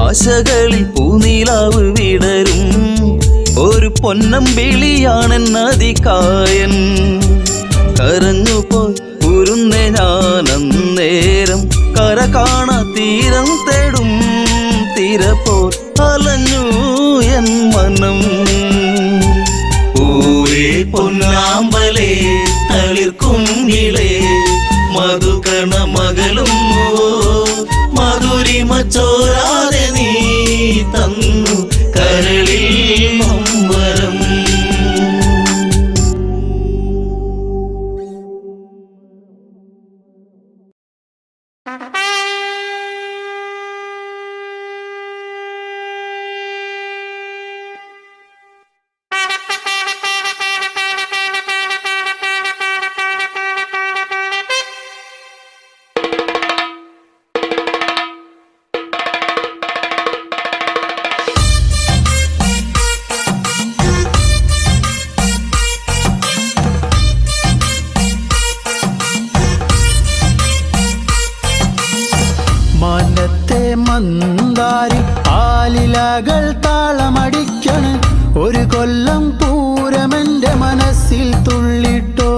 ആശകളിൽ പൂനീലാവ് വിടരും ഒരു പൊന്നമ്പിളിയാണെന്നതികായൻ. കരഞ്ഞുപോയി ഉരുന്നേ ഞാനന്നേരം കര കാണാ തീരം തേടും തിരപ്പോൾ അലഞ്ഞു എൻ മനം. പൂവേ പൊന്നാമ്പലേ തളിർക്കുങ്കിളേ മധുകണ മകളും മധുരിമ ചോരാതെ നീ തന്നു കരളിൽ നൊമ്പരം. മാനത്തെ മന്ദാരി ആലിലകൾ താളമടിക്കണ്. ഒരു കൊല്ലം പൂരമെന്റെ മനസ്സിൽ തുള്ളിട്ടോ.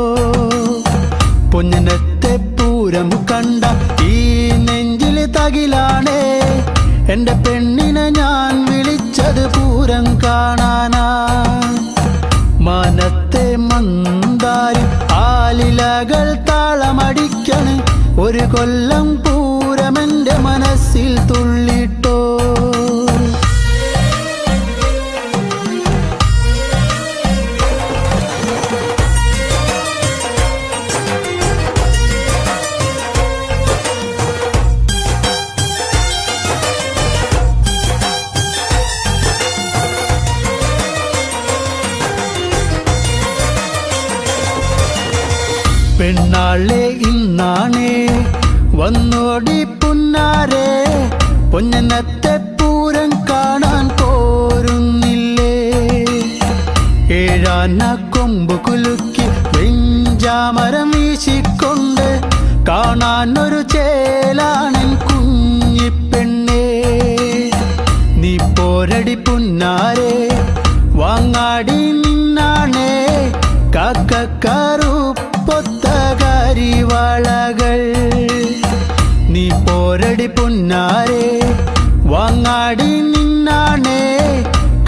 പൊന്നിനത്തെ പൂരം കണ്ട ഈ നെഞ്ചിൽ തകിലാണേ. എന്റെ പെണ്ണിനെ ഞാൻ വിളിച്ചത് പൂരം കാണാനാ. മാനത്തെ മന്ദാരി ആലിലകൾ താളമടിക്കണ്. ഒരു കൊല്ലം പൂരമെന്റെ മനസ്സിൽ തുള്ളിട്ടോ. പെണ്ണാളെ ഇന്നാണേ വന്നോടി പുന്നാരെ. പൊന്നനത്തെ പൂരം കാണാൻ പോരുന്നില്ലേ. ഏഴാന കൊമ്പ് കുലുക്കി വെഞ്ചാമരം വീശിക്കൊണ്ട് കാണാൻ ഒരു ചേലാണൻ കുഞ്ഞിപ്പെണ്ണേ. നീ പോരടി പുന്നാരെ വാങ്ങാടി നിന്നാണേ. കാക്കക്കാറു പൊത്തകാരി വളകൾ പൊന്നാരെ വാങ്ങാടി നിന്നാണേ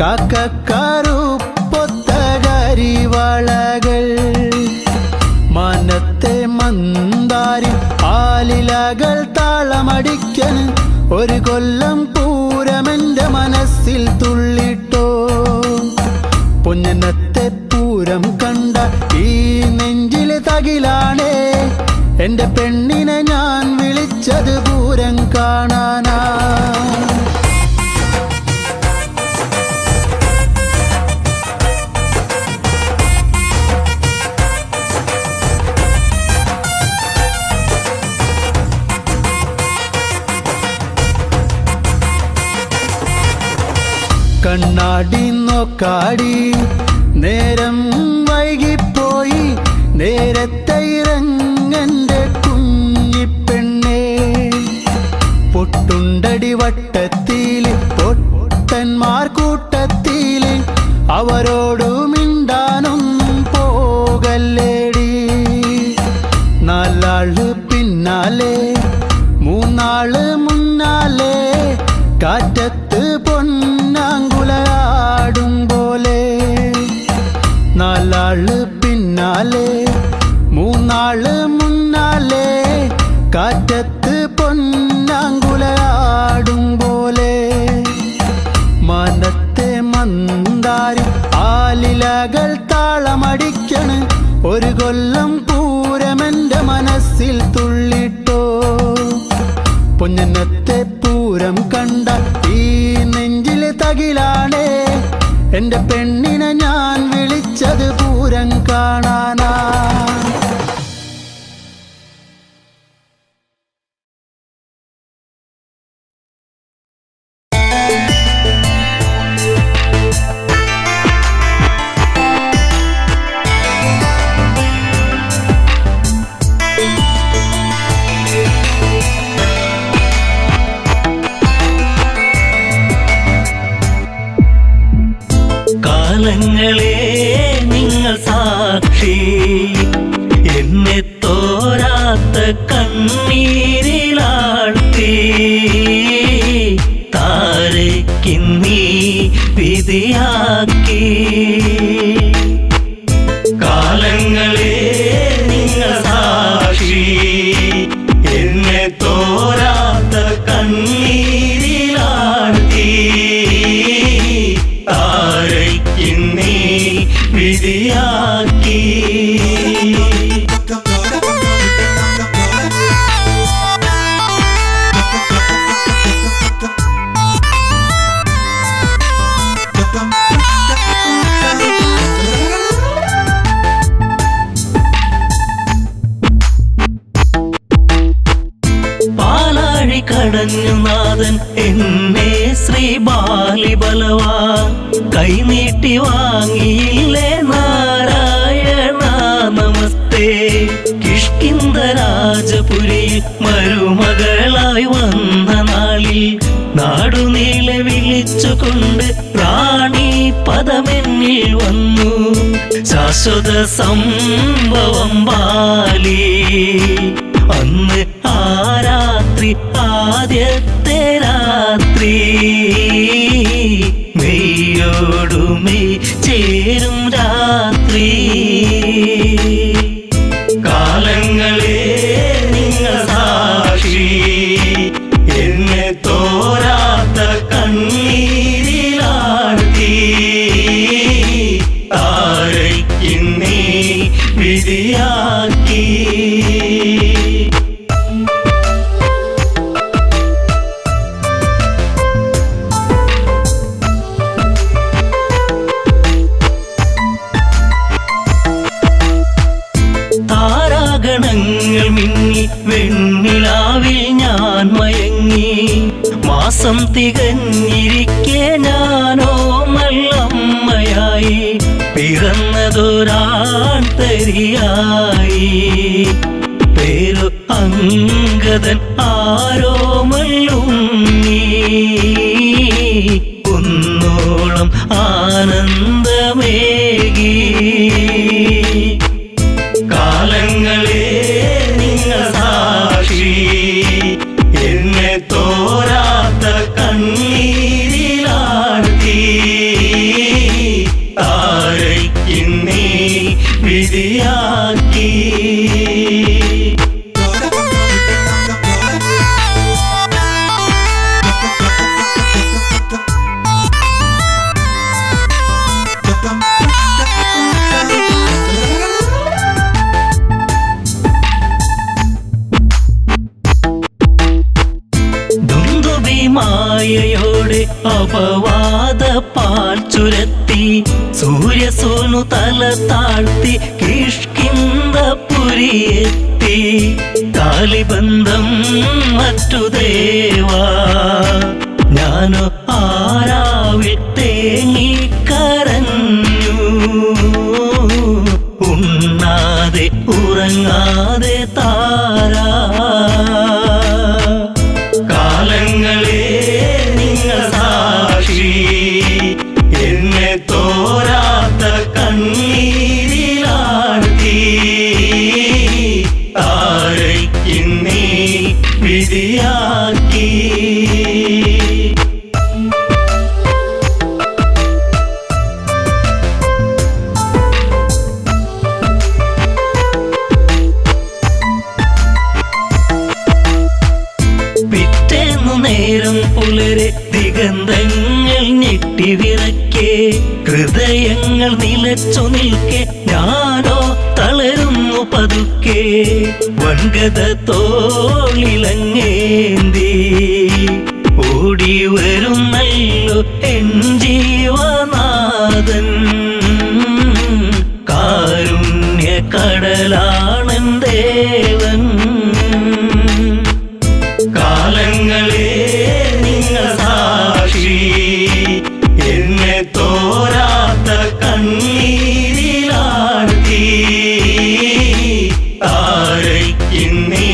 കാക്കക്കാരുപ്പൊത്തകരിവളകൾ മനത്തെ മന്ദാരി ആലിലകൾ താളമടിക്കൻ ഒരു കൊല്ലം പൂരമെന്റെ മനസ്സിൽ തുള്ളിട്ടോ പൊന്നത്തെ പൂരം കണ്ട ഈ നെഞ്ചിലെ തകിലാണേ എന്റെ പെണ്ണിനെ ഞാൻ വിളിച്ചത് പൂരം കാണാനാ കണ്ണാടി നോക്കാടി നേരം വൈകിപ്പോയി നേരത്തെ ഇറങ്ങന്റെ കുഞ്ഞിപ്പെണ്ണേ പൊട്ടുണ്ടടി വട്ടത്തില് പൊട്ടന്മാർ കൂട്ടത്തില് അവരോടു മിണ്ടാനൊന്നും പോകല്ലേടി നാലാള് പിന്നാലെ മൂന്നാള് മുന്നാലെ കാറ്റത്ത് പൊന്നാങ്കുലയാടും പോലെ നാലാള് പിന്നാലെ മൂന്നാള് മുന്നാലെ കാറ്റത്ത് പൊന്നാങ്കുലയാടും പോലെ മനത്തെ മന്ദാരി ആലിലകൾ താളമടിക്കണ് ഒരു കൊല്ലം പൂരമെന്റെ മനസ്സിൽ തുള്ളിട്ടോ പൊന്നത്തെ പൂരം കണ്ട ഈ നെഞ്ചിലെ തകിലാണേ എന്റെ പെണ്ണിനെ ഞാൻ വിളിച്ചത് പൂരം കാണാനാ കാലങ്ങളെ നിങ്ങൾ സാക്ഷി എന്നെ തോരാത്ത കണ്ണീരിലാഴ്ത്തി താരയ്ക്കിന്നീ വിധിയാക്കി കാലങ്ങളെ നിങ്ങൾ സാക്ഷി എന്നെ തോരാത്ത കണ്ണീരിലാഴ്ത്തി താരയ്ക്കിന്നീ വിധിയാക്കി പാലാഴി കടഞ്ഞു നാഥൻ എന്നെ ശ്രീ ബാലിബലവാ കൈനീട്ടി വാങ്ങിയില്ലേ നാരായണ നമസ്തേ കിഷ്കിന്ധ രാജപുരിയിൽ മരുമകളായി വന്ന നാളിൽ നാടുനീളെ വിളിച്ചുകൊണ്ട് റാണി പദമെന്നിൽ വന്നു ശാശ്വത സംഭവം ബാലി അന്ന് ആ രാത്രി ആദ്യത്തെ രാത്രി മെയ്യോടുമേ ചേരും രാത്രി കാലങ്ങളെ നിങ്ങൾ സാക്ഷി എന്നെ തോരാത്ത കണ്ണീരിലാഴ്ത്തി താരയ്ക്കിന്നീ വിധിയാക്കി താരാഗണങ്ങൾ മിന്നി വെണ്ണിലാവിൽ ഞാൻ മയങ്ങി മാസം തികഞ്ഞിരിക്കെ ഞാനോ നല്ലമ്മയായി പിറന്നതൊരാൺ തരിയായി പേരു അങ്കദൻ ആരോമല്ലുണ്ണി കുന്നോളം ആനന്ദമേകി കാലങ്ങളെ നിങ്ങൾ സാക്ഷി എന്നെ തോ മായയോടെ അപവാദ പാൽ ചുരത്തി സൂര്യസോനു തല താഴ്ത്തി കിഷ്കിന്ധപുരിയെത്തി കാലിബന്ധം മറ്റു ദേവാ ഞാനോ ആരാവിൽ തേങ്ങിക്കരഞ്ഞു ഉണ്ണാതെ ഉറങ്ങാതെ താരാ കാലങ്ങളെ നിങ്ങൾ സാക്ഷി എന്നെ തോരാത്ത കണ്ണീരിലാഴ്ത്തി താരയ്ക്കിന്നീ വിധിയാക്കി നേരം പുലരെ ദിഗന്ധങ്ങൾ ഞെട്ടിവിറക്കെ ഹൃദയങ്ങൾ നിലച്ചു നിൽക്കെ ഞാനോ തളരുന്നു പതുക്കെ വൻഗത തോളിലങ്ങേന്തി ഓടി വരുന്നല്ലോ എൻ ജീവനാഥൻ കാരുണ്യ കടലാണൻ ദേവൻ കാലങ്ങളെ നിങ്ങൾ സാക്ഷി എന്നെ തോരാത്ത കണ്ണീരിലാഴ്ത്തി താരയ്ക്കിന്നീ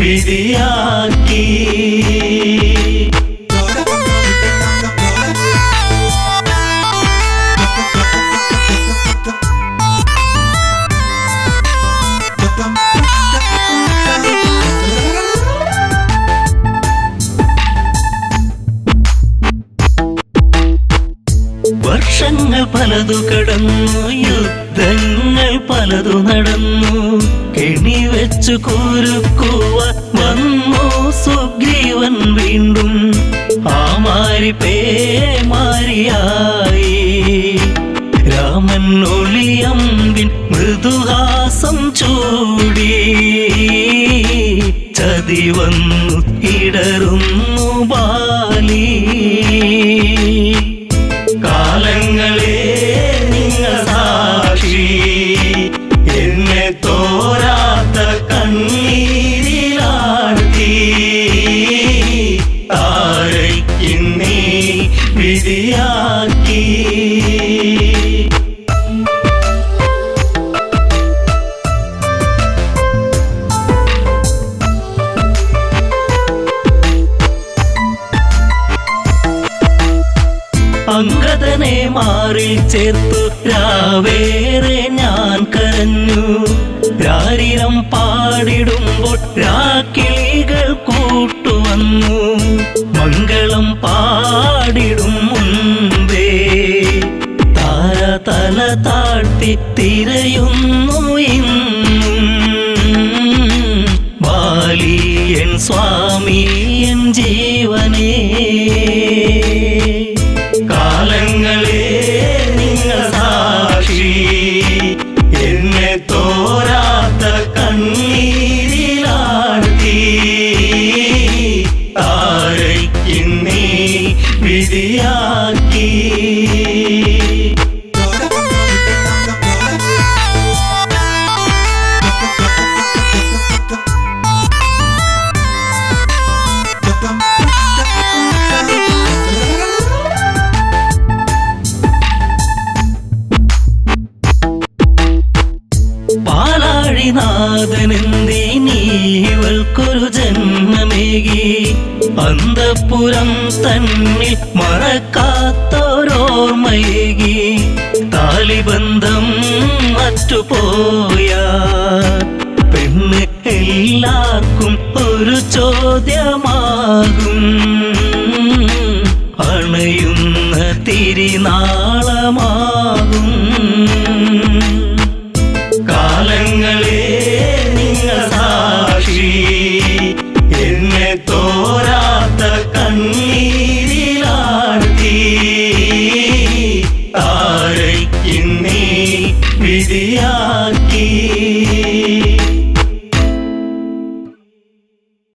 വിധിയാക്കി വർഷങ്ങൾ പലതു കടന്നു യുദ്ധങ്ങൾ പലതു നടന്നു കെണി വെച്ചു കുരുക്കുവാൻ വന്നു സുഗ്രീവൻ വീണ്ടും ആ മാരി പേമാരിയായി രാമൻ ഒളിയമ്പിൻ മൃദുഹാസം ചൂടി ചതി വന്നു ഇടറുന്നു ബാലി കാലങ്ങളെ നിങ്ങൾ സാക്ഷി എന്നെ തോരാത്ത കണ്ണീരിലാഴ്ത്തി താരയ്ക്കിന്നീ വിധിയാക്കി അംഗദനെ മാറിൽ ചേർത്തു രാവേറെ ഞാൻ കരഞ്ഞു രാരിരം പാടിടുമ്പോൾ രാക്കിളികൾ കൂട്ടുവന്നു മംഗളം പാടിടും മുൻപേ താര തല താഴ്ത്തി തിരയുന്നു ഇന്നും ബാലിയൻ സ്വാമി എൻ ജീവനേ കാലങ്ങളെ നിങ്ങൾ സാക്ഷി എന്നെ തോരാത്ത കണ്ണീരിലാഴ്ത്തി താരയ്ക്കിന്നീ വിധിയാക്കി പാലാഴിനാഥനെന്തിനീവൾക്കൊരു ജന്മമേകി അന്തഃപുരം തന്നിൽ മറക്കാത്തോരോർമ്മയേകി താലിബന്ധം മറ്റുപോയ പെണ്ണ് എല്ലാവർക്കും ഒരു ചോദ്യമാകും അണയുന്ന തിരിനാളമാകും കാലങ്ങളെ നിങ്ങൾ സാക്ഷി എന്നെ തോരാത്ത കണ്ണീരിലാഴ്ത്തി താരയ്ക്കിന്നീ വിധിയാക്കി